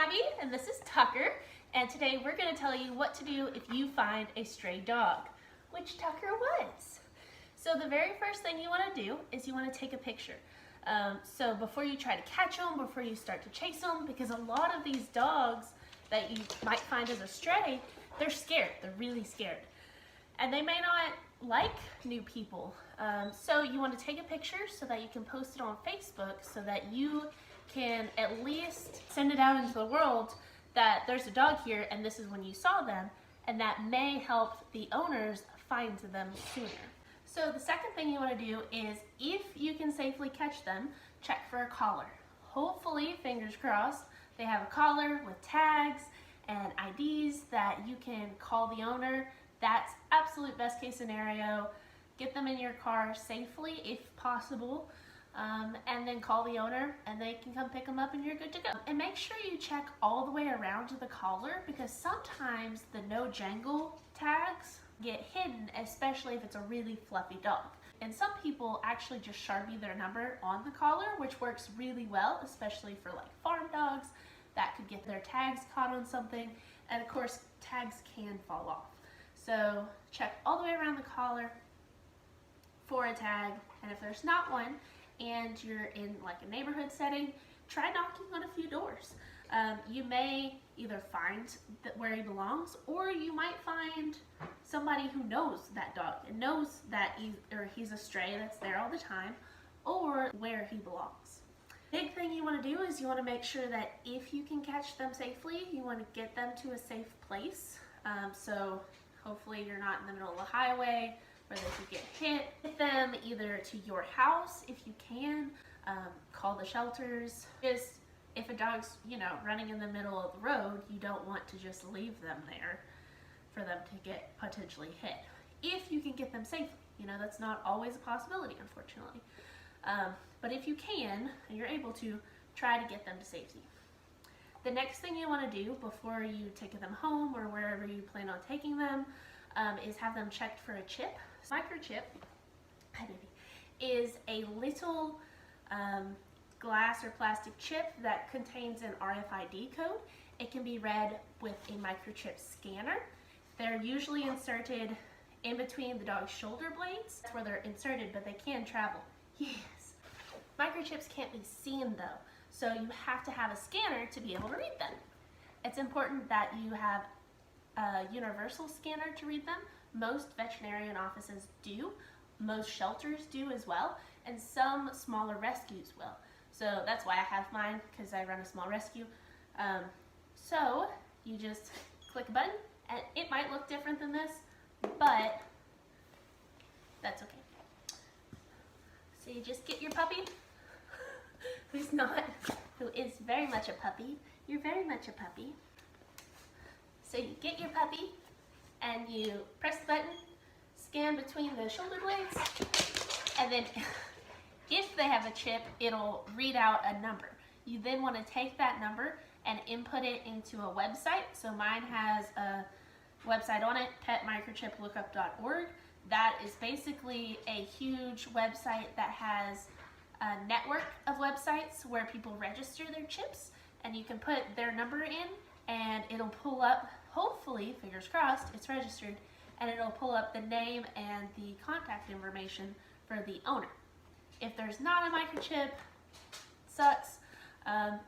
Abby, and this is Tucker, and today we're going to tell you what to do if you find a stray dog, which Tucker was. So the very first thing you want to do is you want to take a picture. So before you try to catch them, before you start to chase them, because a lot of these dogs that you might find as a stray, they're scared, they're really scared. And they may not like new people. So you want to take a picture so that you can post it on Facebook so that you can at least send it out into the world that there's a dog here and this is when you saw them, and that may help the owners find them sooner. So the second thing you want to do is, if you can safely catch them, check for a collar. Hopefully, fingers crossed, they have a collar with tags and IDs that you can call the owner. That's absolute best case scenario. Get them in your car safely if possible, and then call the owner and they can come pick them up and you're good to go. And make sure you check all the way around to the collar, because sometimes the no jangle tags get hidden, especially if it's a really fluffy dog. And some people actually just Sharpie their number on the collar, which works really well, especially for like farm dogs that could get their tags caught on something. And of course, tags can fall off. So check all the way around the collar for a tag, and if there's not one and you're in like a neighborhood setting, try knocking on a few doors. You may either find where he belongs, or you might find somebody who knows that dog and knows that he's a stray that's there all the time, or where he belongs. Big thing you want to do is you want to make sure that if you can catch them safely, you want to get them to a safe place. So hopefully you're not in the middle of a highway where they could get hit. Get them either to your house if you can, call the shelters. Just if a dog's, running in the middle of the road, you don't want to just leave them there for them to get potentially hit. If you can get them safely, that's not always a possibility, unfortunately. But if you can, and you're able to, try to get them to safety. The next thing you want to do before you take them home or wherever you plan on taking them is have them checked for a chip. Microchip, hi baby, is a little glass or plastic chip that contains an RFID code. It can be read with a microchip scanner. They're usually inserted in between the dog's shoulder blades. That's where they're inserted, but they can travel. Yes. Microchips can't be seen though, so you have to have a scanner to be able to read them. It's important that you have a universal scanner to read them. Most veterinarian offices do, most shelters do as well, and some smaller rescues will. So that's why I have mine, because I run a small rescue. So you just click a button, and it might look different than this, but that's okay. So you just get your puppy, who is very much a puppy. You're very much a puppy. So you get your puppy, and you press the button, scan between the shoulder blades, and then if they have a chip, it'll read out a number. You then want to take that number and input it into a website. So mine has a website on it, petmicrochiplookup.org. That is basically a huge website that has a network of websites where people register their chips, and you can put their number in and it'll pull up, hopefully, fingers crossed, it's registered, and it'll pull up the name and the contact information for the owner. If there's not a microchip, sucks,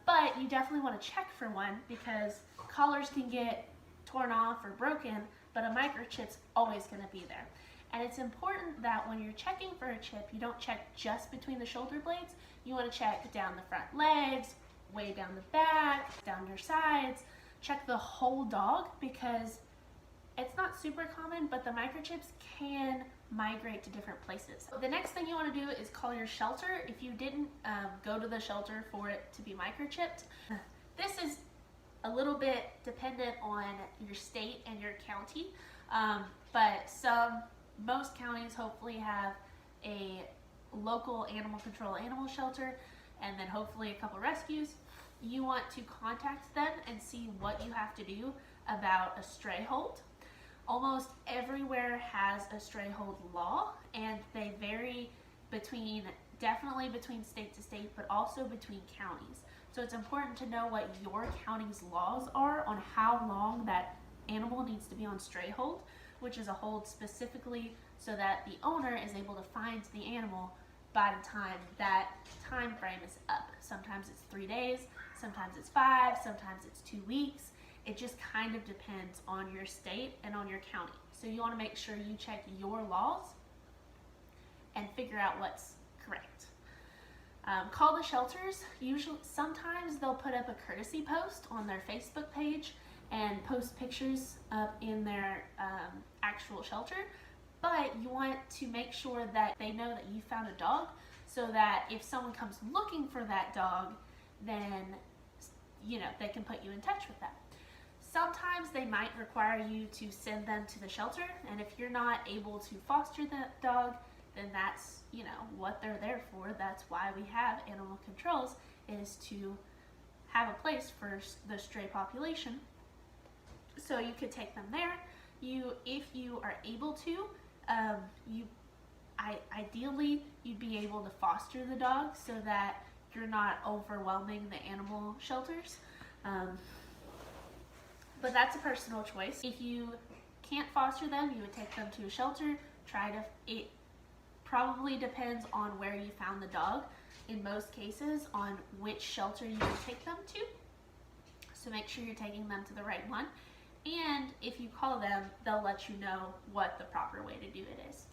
but you definitely want to check for one, because collars can get torn off or broken, but a microchip's always going to be there. And it's important that when you're checking for a chip, you don't check just between the shoulder blades. You want to check down the front legs, way down the back, down your sides. Check the whole dog, because it's not super common, but the microchips can migrate to different places. The next thing you want to do is call your shelter if you didn't go to the shelter for it to be microchipped. This is a little bit dependent on your state and your county, but most counties hopefully have a local animal control animal shelter, and then hopefully a couple rescues. You want to contact them and see what you have to do about a stray hold. Almost everywhere has a stray hold law, and they vary definitely between state to state, but also between counties. So it's important to know what your county's laws are on how long that animal needs to be on stray hold, which is a hold specifically so that the owner is able to find the animal by the time that time frame is up. Sometimes it's 3 days, sometimes it's 5, sometimes it's 2 weeks. It just kind of depends on your state and on your county. So you want to make sure you check your laws and figure out what's correct. Call the shelters. Sometimes they'll put up a courtesy post on their Facebook page and post pictures up in their actual shelter, but you want to make sure that they know that you found a dog, so that if someone comes looking for that dog, then they can put you in touch with that. Sometimes they might require you to send them to the shelter, and if you're not able to foster that dog, then that's what they're there for. That's why we have animal controls, is to have a place for the stray population. So you could take them there. If you are able to, ideally you'd be able to foster the dog so that you're not overwhelming the animal shelters. But that's a personal choice. If you can't foster them, you would take them to a shelter. It probably depends on where you found the dog, in most cases, on which shelter you would take them to. So make sure you're taking them to the right one. And if you call them, they'll let you know what the proper way to do it is.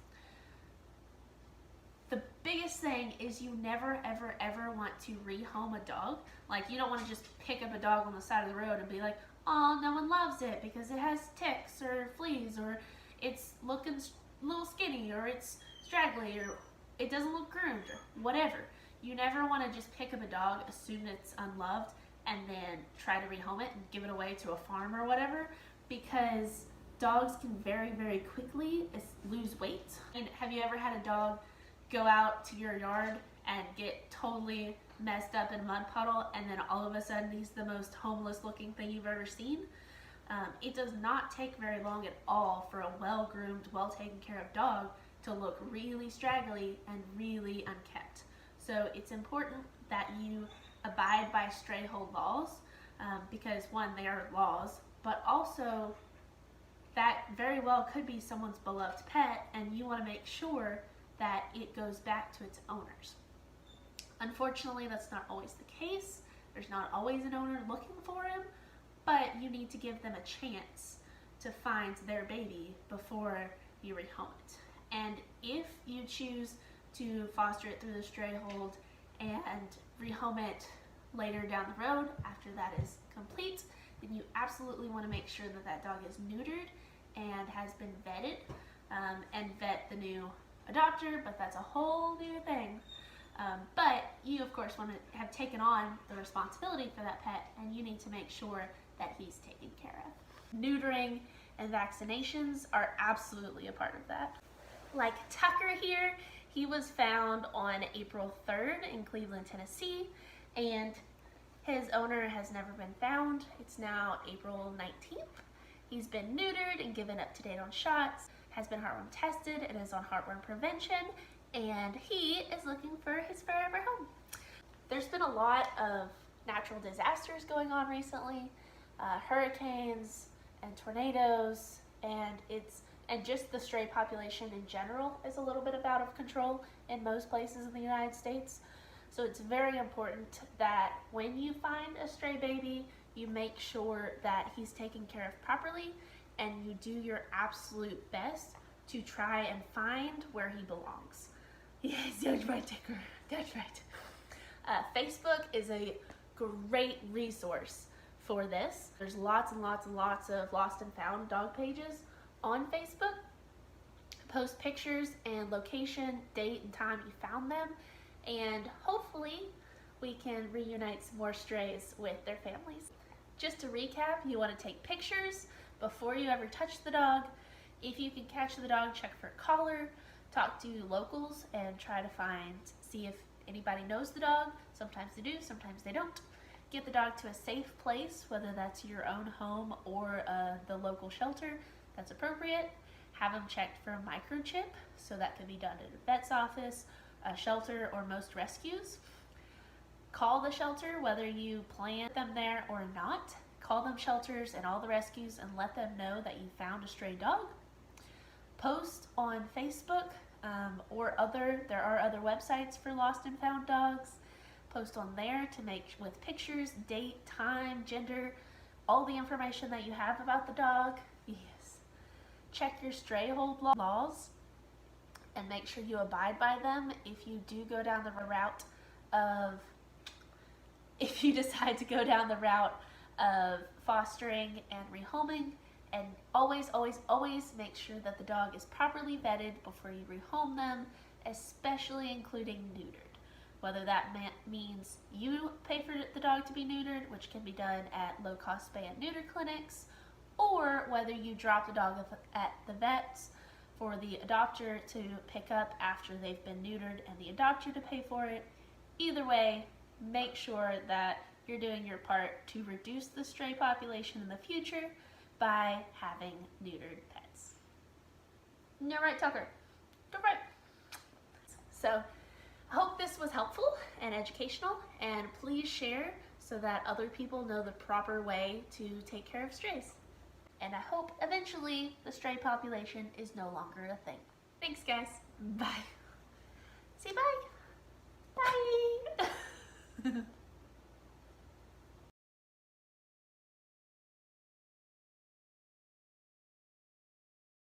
The biggest thing is you never, ever, ever want to rehome a dog. Like, you don't want to just pick up a dog on the side of the road and be like, oh, no one loves it because it has ticks or fleas, or it's looking a little skinny, or it's straggly, or it doesn't look groomed, or whatever. You never want to just pick up a dog, assume it's unloved, and then try to rehome it and give it away to a farm or whatever, because dogs can very, very quickly lose weight. And have you ever had a dog go out to your yard and get totally messed up in a mud puddle, and then all of a sudden he's the most homeless looking thing you've ever seen? It does not take very long at all for a well-groomed, well-taken care of dog to look really straggly and really unkept. So it's important that you abide by stray hold laws, because one, they are laws, but also that very well could be someone's beloved pet, and you want to make sure that it goes back to its owners. Unfortunately, that's not always the case. There's not always an owner looking for him, but you need to give them a chance to find their baby before you rehome it. And if you choose to foster it through the stray hold and rehome it later down the road after that is complete, then you absolutely want to make sure that that dog is neutered and has been vetted, and vet the new adopter, but that's a whole new thing. But you, of course, want to have taken on the responsibility for that pet, and you need to make sure that he's taken care of. Neutering and vaccinations are absolutely a part of that. Like Tucker here, he was found on April 3rd in Cleveland, Tennessee, and his owner has never been found. It's now April 19th. He's been neutered and given up to date on shots, has been heartworm tested, and is on heartworm prevention, and he is looking for his forever home. There's been a lot of natural disasters going on recently, hurricanes and tornadoes, and just the stray population in general is a little bit out of control in most places in the United States. So it's very important that when you find a stray baby, you make sure that he's taken care of properly, and you do your absolute best to try and find where he belongs. Yes, that's right, Tucker. That's right. Facebook is a great resource for this. There's lots and lots and lots of lost and found dog pages on Facebook. Post pictures and location, date, and time you found them, and hopefully we can reunite some more strays with their families. Just to recap, you want to take pictures before you ever touch the dog. If you can catch the dog, check for a collar, talk to locals, and try to see if anybody knows the dog. Sometimes they do, sometimes they don't. Get the dog to a safe place, whether that's your own home or the local shelter that's appropriate. Have them checked for a microchip, so that can be done at a vet's office, a shelter, or most rescues. Call the shelter, whether you plant them there or not. Call them shelters and all the rescues and let them know that you found a stray dog. Post on Facebook there are other websites for lost and found dogs. Post on there to make with pictures, date, time, gender, all the information that you have about the dog. Yes. Check your stray hold laws and make sure you abide by them if you do go down the route of, if you decide to go down the route of fostering and rehoming. And always, always, always make sure that the dog is properly vetted before you rehome them, especially including neutered. Whether that means you pay for the dog to be neutered, which can be done at low-cost spay and neuter clinics, or whether you drop the dog at the vets for the adopter to pick up after they've been neutered and the adopter to pay for it. Either way, make sure that you're doing your part to reduce the stray population in the future by having neutered pets. You're right, Tucker. You're right. So, I hope this was helpful and educational, and please share so that other people know the proper way to take care of strays. And I hope eventually the stray population is no longer a thing. Thanks, guys. Bye. Say bye. Bye.